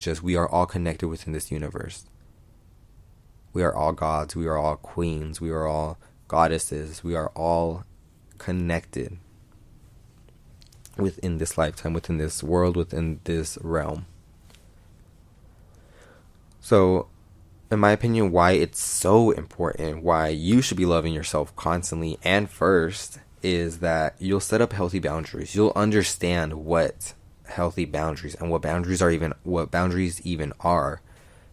just we are all connected within this universe. We are all gods, we are all queens, we are all goddesses, we are all connected within this lifetime, within this world, within this realm. So, in my opinion, why it's so important, why you should be loving yourself constantly and first, is that you'll set up healthy boundaries. You'll understand what healthy boundaries and what boundaries even are.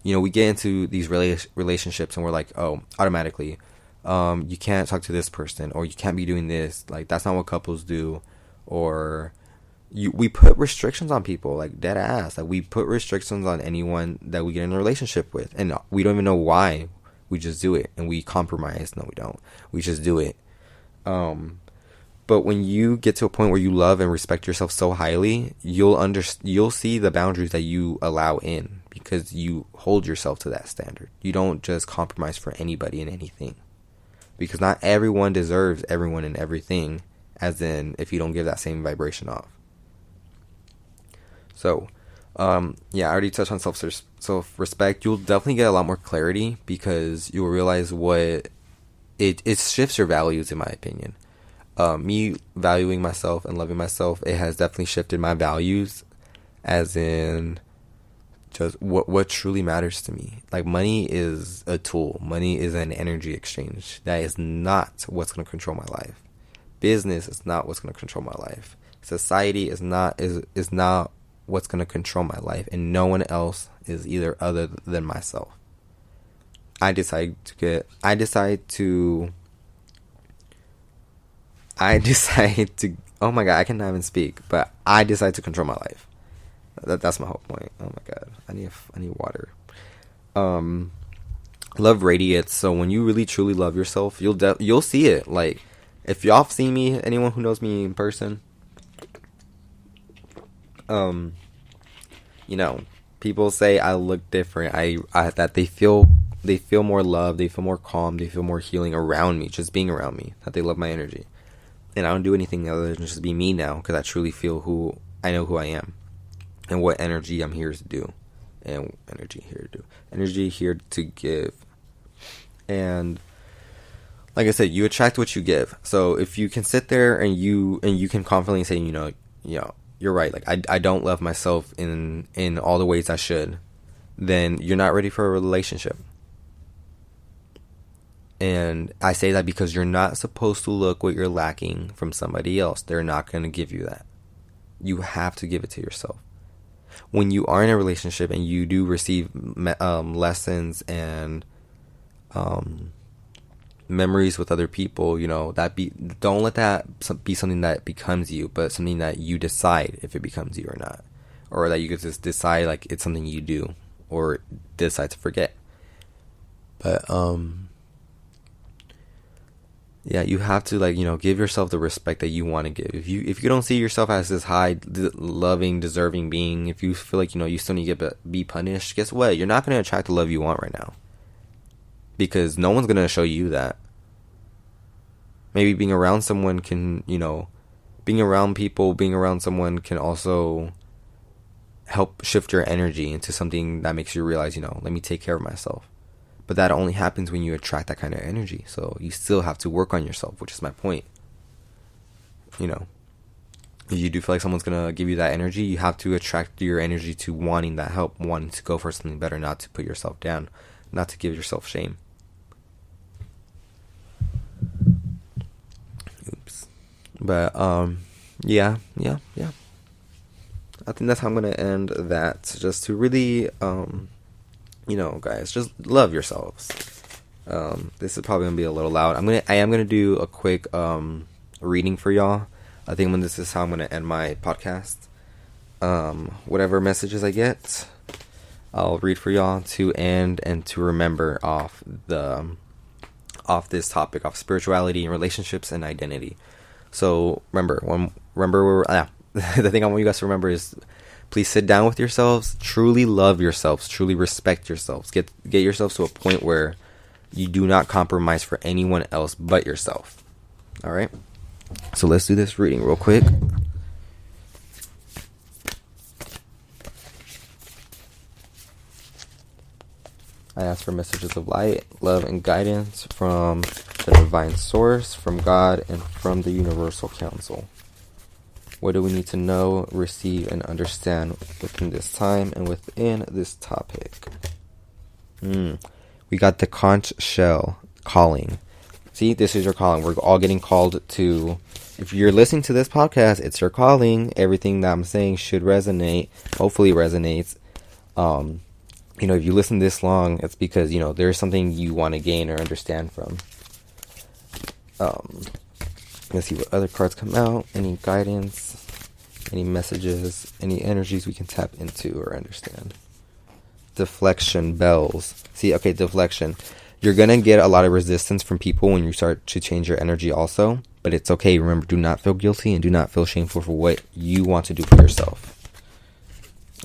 You know, we get into these relationships and we're like, oh, automatically, you can't talk to this person, or you can't be doing this. Like, that's not what couples do. Or we put restrictions on people, like dead ass. Like, we put restrictions on anyone that we get in a relationship with, and we don't even know why. We just do it, and we compromise. No, we don't. We just do it. But when you get to a point where you love and respect yourself so highly, you'll see the boundaries that you allow in, because you hold yourself to that standard. You don't just compromise for anybody and anything, because not everyone deserves everyone and everything, as in if you don't give that same vibration off. So, yeah, I already touched on self-respect. You'll definitely get a lot more clarity, because you'll realize what it shifts your values, in my opinion. Me valuing myself and loving myself, it has definitely shifted my values, as in just what truly matters to me. Like, money is a tool. Money is an energy exchange. That is not what's going to control my life. Business is not what's going to control my life. Society is not what's going to control my life, and no one else is either other than myself. I decide to oh my god, I cannot even speak, but I decide to control my life. That's my whole point. Oh my god, I need water. Love radiates. So when you really truly love yourself, you'll see it. Like, if y'all have seen me, anyone who knows me in person, you know, people say I look different. That they feel more love, they feel more calm, they feel more healing around me, just being around me. That they love my energy. And I don't do anything other than just be me now, because I truly feel I know who I am, and what energy I'm here to do, and energy here to give. And like I said, you attract what you give. So if you can sit there and you can confidently say, you know, you're right. Like, I don't love myself in all the ways I should, then you're not ready for a relationship. And I say that because you're not supposed to look what you're lacking from somebody else. They're not going to give you that. You have to give it to yourself. When you are in a relationship and you do receive lessons and memories with other people, you know, don't let that be something that becomes you, but something that you decide if it becomes you or not, or that you could just decide like it's something you do or decide to forget. But yeah, you have to, like, you know, give yourself the respect that you want to give. If you don't see yourself as this high, loving, deserving being, if you feel like, you know, you still need to be punished, guess what? You're not going to attract the love you want right now, because no one's going to show you that. Maybe being around someone can, you know, being around someone can also help shift your energy into something that makes you realize, you know, let me take care of myself. But that only happens when you attract that kind of energy. So you still have to work on yourself, which is my point. You know, if you do feel like someone's going to give you that energy, you have to attract your energy to wanting that help, wanting to go for something better, not to put yourself down, not to give yourself shame. Oops. But, yeah. I think that's how I'm going to end that. Just to really, you know, guys, just love yourselves. This is probably gonna be a little loud. I am gonna do a quick reading for y'all. I think this is how I'm gonna end my podcast. Whatever messages I get, I'll read for y'all to end and to remember off this topic of spirituality and relationships and identity. So remember the thing I want you guys to remember is, please sit down with yourselves, truly love yourselves, truly respect yourselves. Get yourselves to a point where you do not compromise for anyone else but yourself. All right? So let's do this reading real quick. I ask for messages of light, love, and guidance from the divine source, from God, and from the universal council. What do we need to know, receive, and understand within this time and within this topic? We got the conch shell calling. See, this is your calling. We're all getting called to. If you're listening to this podcast, it's your calling. Everything that I'm saying should resonate. Hopefully resonates. If you listen this long, it's because, there's something you want to gain or understand from. Let's see what other cards come out. Any guidance, any messages, any energies we can tap into or understand. Deflection bells. See, okay, deflection. You're going to get a lot of resistance from people when you start to change your energy also. But it's okay. Remember, do not feel guilty and do not feel shameful for what you want to do for yourself.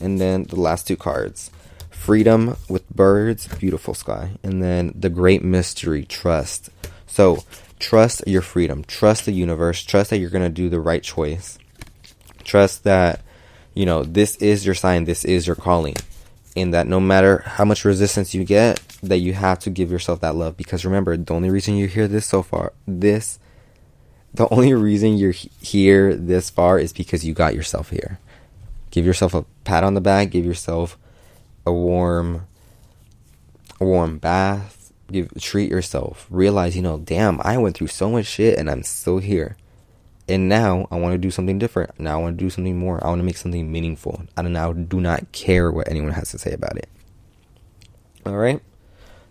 And then the last two cards. Freedom with birds, beautiful sky. And then the great mystery, trust. So, trust your freedom. Trust the universe. Trust that you're going to do the right choice. Trust that, this is your sign. This is your calling. And that no matter how much resistance you get, that you have to give yourself that love. Because remember, the only reason you're here the only reason you're here this far is because you got yourself here. Give yourself a pat on the back. Give yourself a warm bath. Treat yourself. Realize, damn, I went through so much shit and I'm still here. And now I want to do something different. Now I want to do something more. I want to make something meaningful. I now do not care what anyone has to say about it. All right.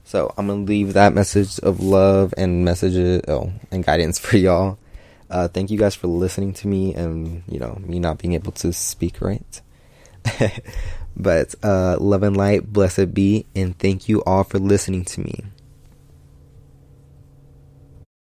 So I'm going to leave that message of love and and guidance for y'all. Thank you guys for listening to me and, me not being able to speak right. But love and light, blessed be. And thank you all for listening to me.